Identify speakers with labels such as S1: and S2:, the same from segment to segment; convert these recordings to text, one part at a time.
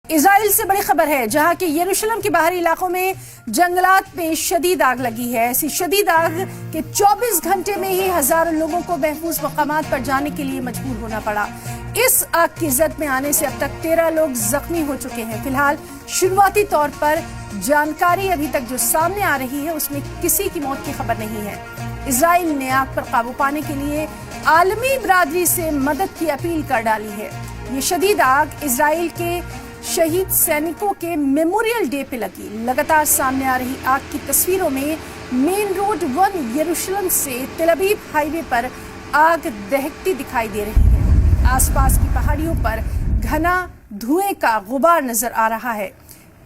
S1: اسرائیل سے بڑی خبر ہے جہاں کہ یروشلم کے باہری علاقوں میں جنگلات میں شدید آگ لگی ہے۔ ایسی شدید آگ کہ 24 گھنٹے میں ہی ہزاروں لوگوں کو محفوظ مقامات پر جانے کے لیے مجبور ہونا پڑا۔ اس آگ کی زد میں آنے سے اب تک 13 لوگ زخمی ہو چکے ہیں۔ فی الحال شروعاتی طور پر جانکاری ابھی تک جو سامنے آ رہی ہے اس میں کسی کی موت کی خبر نہیں ہے۔ اسرائیل نے آگ پر قابو پانے کے لیے عالمی برادری سے مدد کی اپیل کر ڈالی ہے۔ یہ شدید آگ اسرائیل کے شہید سینکوں کے میموریل ڈے پہ لگی۔ لگاتار سامنے آ رہی آگ کی تصویروں میں مین روڈ 1 یروشلم سے تل ابیب ہائی وے پر آگ دہکتی دکھائی دے رہی ہے۔ آس پاس کی پہاڑیوں پر گھنا دھوئیں کا غبار نظر آ رہا ہے۔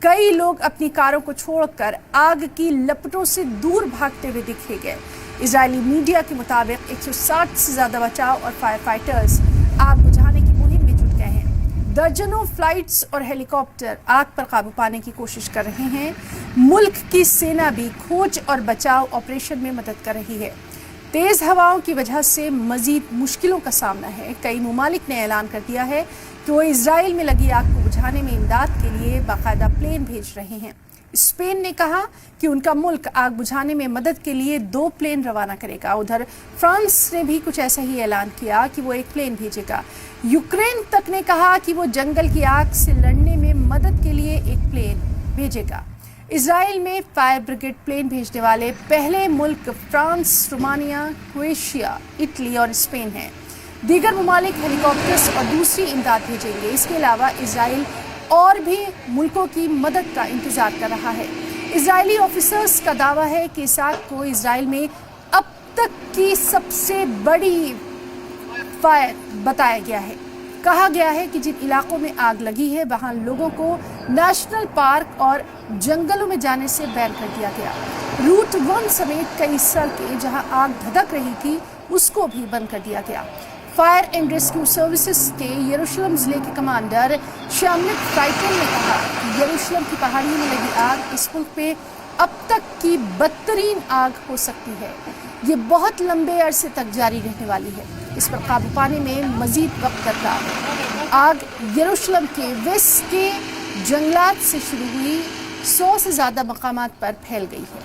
S1: کئی لوگ اپنی کاروں کو چھوڑ کر آگ کی لپٹوں سے دور بھاگتے ہوئے دیکھے گئے۔ اسرائیلی میڈیا کے مطابق 160 سے زیادہ بچاؤ اور فائر فائٹرز آگ بجھانے کی مہم میں جٹ گئے ہیں۔ درجنوں فلائٹس اور ہیلی کاپٹر آگ پر قابو پانے کی کوشش کر رہے ہیں۔ ملک کی سینا بھی کھوج اور بچاؤ آپریشن میں مدد کر رہی ہے۔ تیز ہواؤں کی وجہ سے مزید مشکلوں کا سامنا ہے۔ کئی ممالک نے اعلان کر دیا ہے کہ وہ اسرائیل میں لگی آگ کو بجھانے میں امداد کے لیے باقاعدہ پلین بھیج رہے ہیں۔ اسپین نے کہا کہ ان کا ملک آگ بجھانے میں مدد کے لیے 2 پلین روانہ کرے گا۔ ادھر فرانس نے بھی کچھ ایسا ہی اعلان کیا کہ وہ 1 پلین بھیجے گا۔ یوکرین تک نے کہا کہ وہ جنگل کی آگ سے لڑنے میں مدد کے لیے 1 پلین بھیجے گا۔ اسرائیل میں فائر بریگیڈ پلین بھیجنے والے پہلے ملک فرانس، رومانیہ، کروشیا، اٹلی اور اسپین ہیں۔ دیگر ممالک ہیلی کاپٹرز اور دوسری امداد بھیجیں گے۔ اس کے علاوہ اسرائیل اور بھی ملکوں کی مدد کا انتظار کر رہا ہے۔ اسرائیلی آفیسرز کا دعویٰ ہے کہ اس آگ کو اسرائیل میں اب تک کی سب سے بڑی فائر بتایا گیا ہے۔ کہا گیا ہے کہ جن علاقوں میں آگ لگی ہے وہاں لوگوں کو نیشنل پارک اور جنگلوں میں جانے سے بین کر دیا گیا۔ روٹ 1 سمیت کئی سڑکیں جہاں آگ دھدک رہی تھی اس کو بھی بند کر دیا گیا۔ فائر اینڈ ریسکیو سروسز کے یروشلم ضلع کے کمانڈر شاملت فرائٹن نے کہا کہ یروشلم کی پہاڑیوں میں لگی آگ اس ملک میں اب تک کی بدترین آگ ہو سکتی ہے۔ یہ بہت لمبے عرصے تک جاری رہنے والی ہے۔ اس پر قابو پانے میں مزید وقت درکار ہے۔ آگ یروشلم کے ویسٹ کے جنگلات سے شروع ہوئی 100 سے زیادہ مقامات پر پھیل گئی ہے۔